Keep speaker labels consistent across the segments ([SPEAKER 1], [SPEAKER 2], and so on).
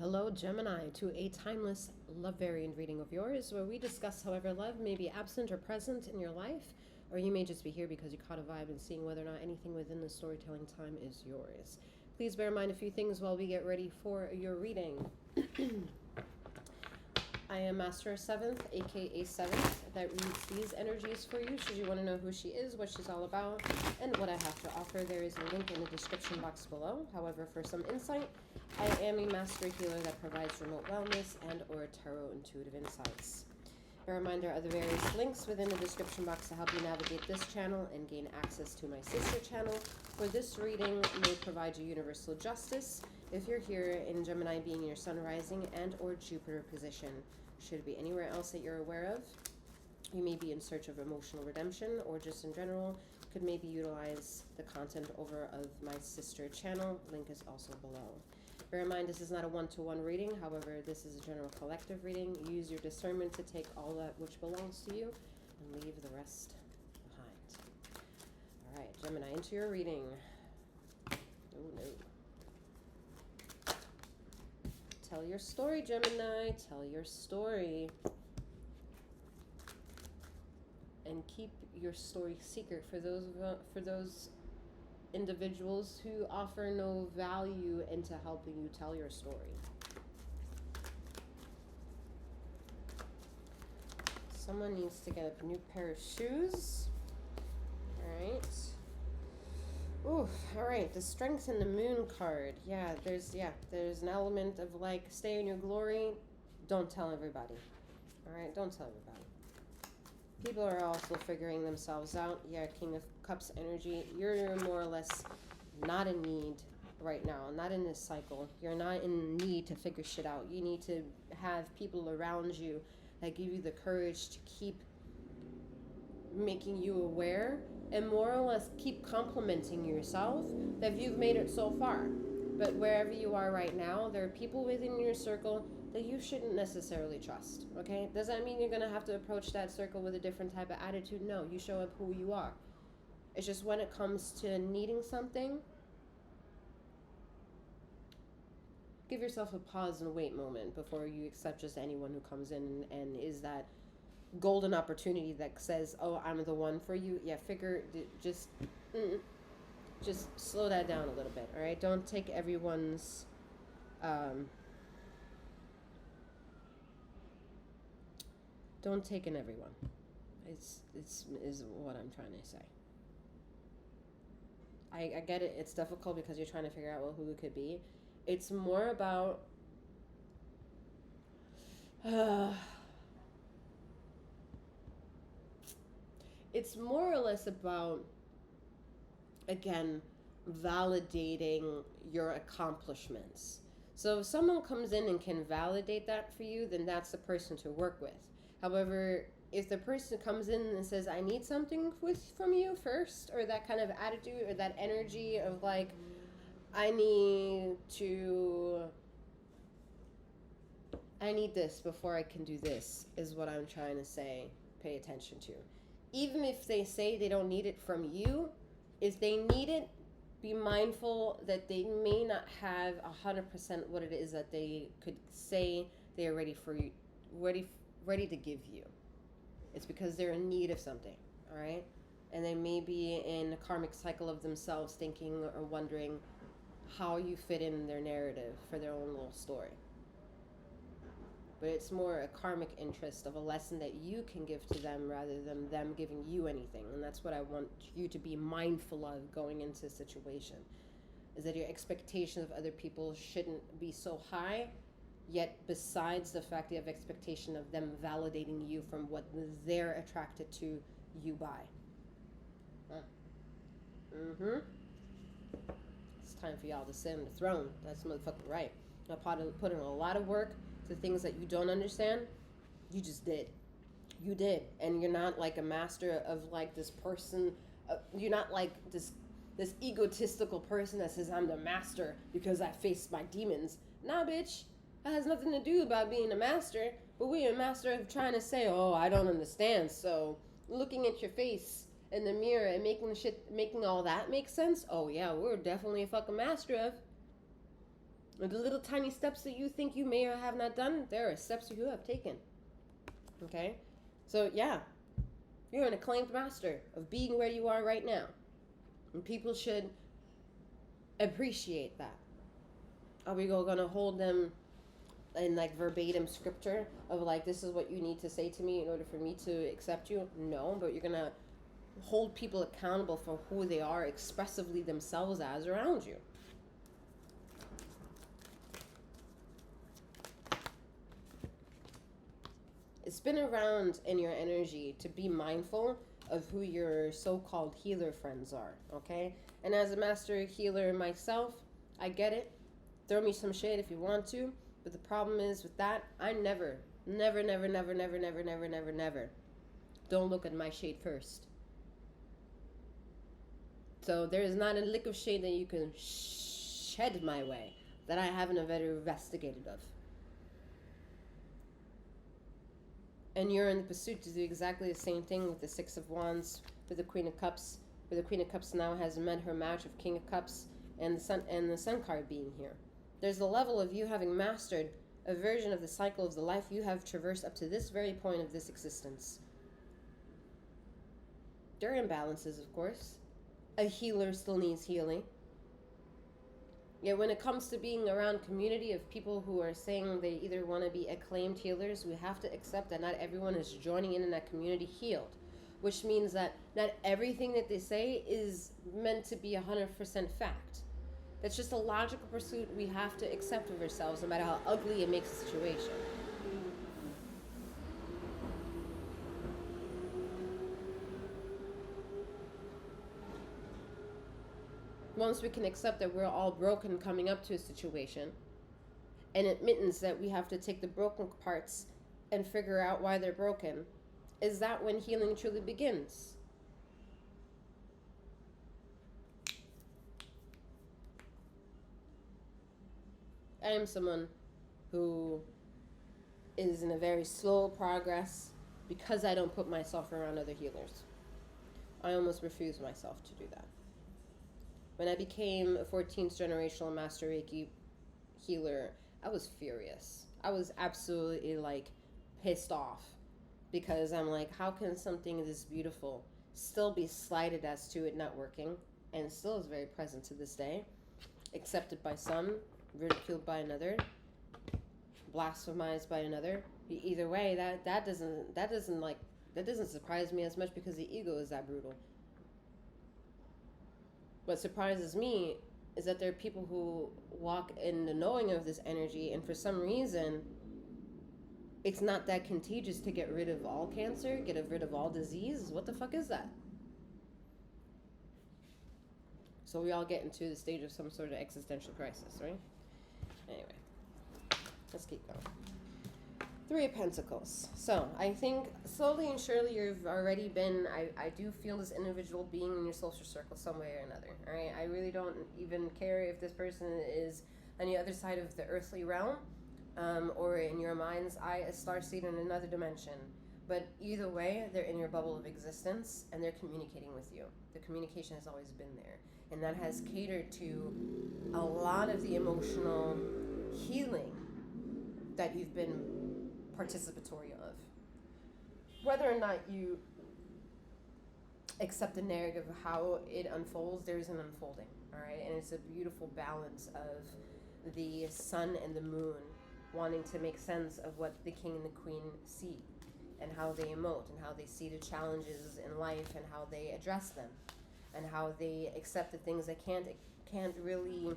[SPEAKER 1] Hello, Gemini, to a timeless love variant reading of yours, where we discuss however love may be absent or present in your life, or you may just be here because you caught a vibe and seeing whether or not anything within the storytelling time is yours. Please bear in mind a few things while we get ready for your reading. I am Master 7th, aka 7th, that reads these energies for you. Should you want to know who she is, what she's all about, and what I have to offer, there is a link in the description box below. However, for some insight, I am a master healer that provides remote wellness and or tarot intuitive insights. A reminder of the various links within the description box to help you navigate this channel and gain access to my sister channel, where this reading may provide you universal justice if you're here in Gemini being your sun rising and or Jupiter position. Should it be anywhere else that you're aware of, you may be in search of emotional redemption, or just in general could maybe utilize the content over of my sister channel. Link is also below. Bear in mind, this is not a one-to-one reading. However, this is a general collective reading. Use your discernment to take all that which belongs to you and leave the rest behind. All right, Gemini, into your reading. Oh, no. Tell your story, Gemini. Tell your story. And keep your story secret for those individuals who offer no value into helping you tell your story. Someone needs to get a new pair of shoes. All right. Ooh, all right. The Strength in the Moon card. There's an element of like, stay in your glory. Don't tell everybody. All right, don't tell everybody. People are also figuring themselves out. Yeah, King of Cups energy. You're more or less not in need right now. Not in this cycle. You're not in need to figure shit out. You need to have people around you that give you the courage to keep making you aware and more or less keep complimenting yourself that you've made it so far. But wherever you are right now, there are people within your circle that you shouldn't necessarily trust, okay? Does that mean you're going to have to approach that circle with a different type of attitude? No, you show up who you are. It's just when it comes to needing something, give yourself a pause and wait moment before you accept just anyone who comes in and is that golden opportunity that says, oh, I'm the one for you. Yeah, just slow that down a little bit, all right? Don't take everyone's don't take in everyone. It's is what I'm trying to say. I get it. It's difficult because you're trying to figure out, well, who it could be. It's more about it's more or less about, again, validating your accomplishments. So if someone comes in and can validate that for you, then that's the person to work with. However, if the person comes in and says, I need something from you first, or that kind of attitude or that energy of like, I need this before I can do this, is what I'm trying to say, pay attention to. Even if they say they don't need it from you, if they need it, be mindful that they may not have 100% what it is that they could say they are ready to give you. It's because they're in need of something, all right? And they may be in a karmic cycle of themselves thinking or wondering how you fit in their narrative for their own little story. But it's more a karmic interest of a lesson that you can give to them rather than them giving you anything. And that's what I want you to be mindful of going into a situation, is that your expectations of other people shouldn't be so high, yet besides the fact you have expectation of them validating you from what they're attracted to you by. It's time for y'all to sit on the throne. That's motherfucking right. I put in a lot of work to things that you don't understand. You just did. You did. And you're not like a master of like this person. You're not like this egotistical person that says, I'm the master because I faced my demons. Nah, bitch. That has nothing to do about being a master. But we're a master of trying to say, oh, I don't understand. So looking at your face in the mirror and making all that make sense. Oh yeah, we're definitely a fucking master of. The little tiny steps that you think you may or have not done, there are steps you have taken. Okay? So, yeah, you're an acclaimed master of being where you are right now. And people should appreciate that. Are we going to hold them in like verbatim scripture of like, this is what you need to say to me in order for me to accept you? No, but you're going to hold people accountable for who they are expressively themselves as around you. It's been around in your energy to be mindful of who your so-called healer friends are, okay? And as a master healer myself, I get it. Throw me some shade if you want to, but the problem is with that, I never don't look at my shade first. So there is not a lick of shade that you can shed my way that I haven't already investigated of. And you're in the pursuit to do exactly the same thing with the Six of Wands, with the Queen of Cups, where the Queen of Cups now has met her match of King of Cups and the Sun card being here. There's the level of you having mastered a version of the cycle of the life you have traversed up to this very point of this existence. There are imbalances, of course. A healer still needs healing. Yet when it comes to being around community of people who are saying they either want to be acclaimed healers, we have to accept that not everyone is joining in that community healed, which means that not everything that they say is meant to be 100% fact. That's just a logical pursuit we have to accept of ourselves, no matter how ugly it makes the situation. Once we can accept that we're all broken coming up to a situation, and admittance that we have to take the broken parts and figure out why they're broken, is that when healing truly begins. I am someone who is in a very slow progress because I don't put myself around other healers. I almost refuse myself to do that. When I became a 14th generational master Reiki healer, I was furious. I was absolutely like pissed off because I'm like, how can something this beautiful still be slighted as to it not working, and still is very present to this day, accepted by some, ridiculed by another, blasphemized by another. Either way, that doesn't surprise me as much because the ego is that brutal. What surprises me is that there are people who walk in the knowing of this energy, and for some reason, it's not that contagious to get rid of all cancer, get rid of all disease. What the fuck is that? So we all get into the stage of some sort of existential crisis, right? Anyway, let's keep going. Three of Pentacles. So I think slowly and surely you've already been, I do feel this individual being in your social circle some way or another. All right, I really don't even care if this person is on the other side of the earthly realm, or in your mind's eye a starseed in another dimension. But either way, they're in your bubble of existence and they're communicating with you. The communication has always been there, and that has catered to a lot of the emotional healing that you've been participatory of. Whether or not you accept the narrative of how it unfolds, there's an unfolding, all right? And it's a beautiful balance of the sun and the moon wanting to make sense of what the king and the queen see and how they emote and how they see the challenges in life and how they address them and how they accept the things they can't really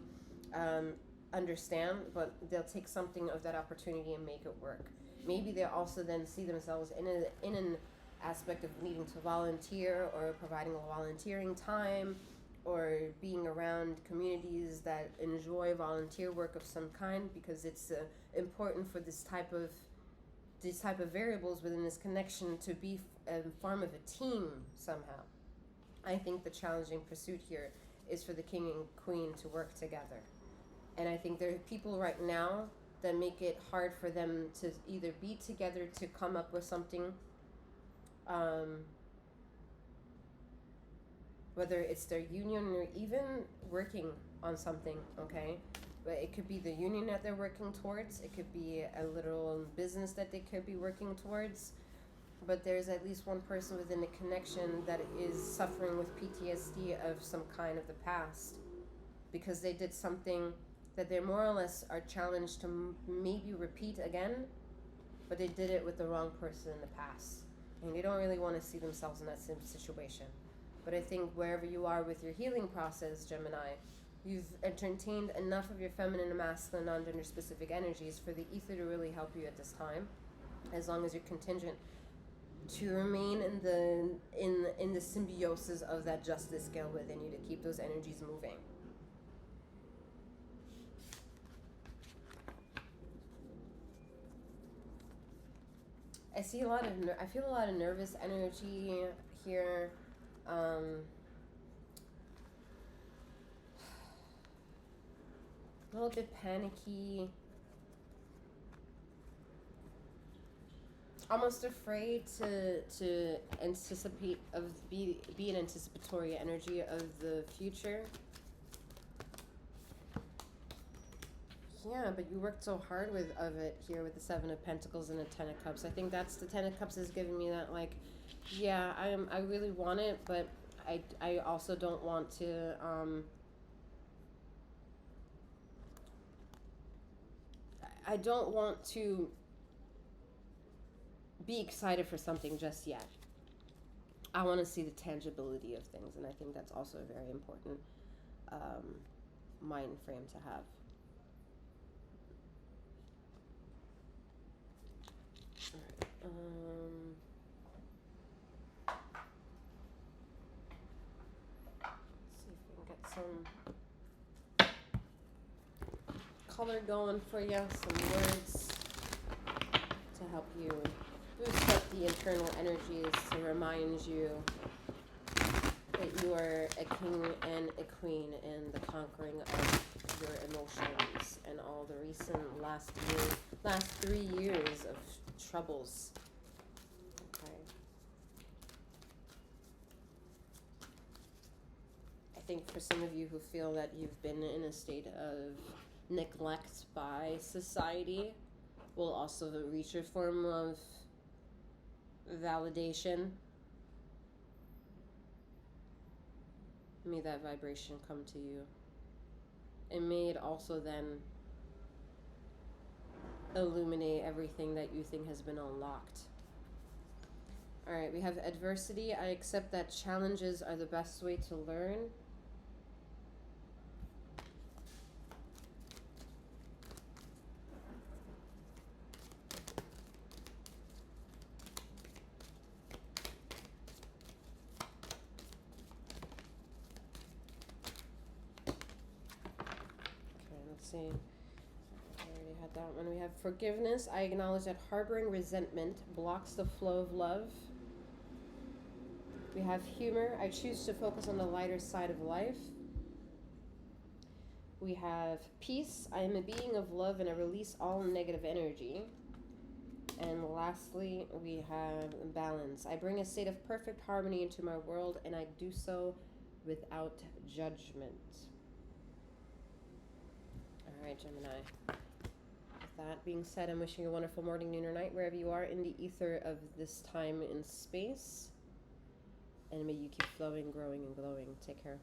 [SPEAKER 1] understand, but they'll take something of that opportunity and make it work. Maybe they also then see themselves in an aspect of needing to volunteer or providing a volunteering time or being around communities that enjoy volunteer work of some kind, because it's important for this type of variables within this connection to be a form of a team somehow. I think the challenging pursuit here is for the king and queen to work together. And I think there are people right now that make it hard for them to either be together to come up with something, whether it's their union or even working on something, okay? But it could be the union that they're working towards. It could be a little business that they could be working towards. But there's at least one person within the connection that is suffering with PTSD of some kind of the past, because they did something that they more or less are challenged to maybe repeat again, but they did it with the wrong person in the past. And they don't really want to see themselves in that same situation. But I think wherever you are with your healing process, Gemini, you've entertained enough of your feminine and masculine non-gender specific energies for the ether to really help you at this time, as long as you're contingent to remain in the symbiosis of that justice scale within you to keep those energies moving. I feel a lot of nervous energy here. A little bit panicky, almost afraid to anticipate be an anticipatory energy of the future. Yeah, but you worked so hard of it here with the Seven of Pentacles and the Ten of Cups. I think that's the Ten of Cups is giving me that, like, yeah, I really want it, but I also don't want to I don't want to be excited for something just yet. I want to see the tangibility of things, and I think that's also a very important mind frame to have. All right. Let's see if we can get some color going for you, some words to help you boost up the internal energies, to remind you that you are a king and a queen in the conquering of your emotions and all the recent last 3 years of troubles. Okay. I think for some of you who feel that you've been in a state of neglect by society, will also reach a form of validation. May that vibration come to you. And may it also then illuminate everything that you think has been unlocked. All right, we have adversity. I accept that challenges are the best way to learn. See, I already had that one. We have forgiveness. I acknowledge that harboring resentment blocks the flow of love. We have humor. I choose to focus on the lighter side of life. We have peace. I am a being of love and I release all negative energy. And lastly, we have balance. I bring a state of perfect harmony into my world, and I do so without judgment. All right, Gemini. With that being said, I'm wishing you a wonderful morning, noon, or night, wherever you are in the ether of this time and space. And may you keep flowing, growing, and glowing. Take care.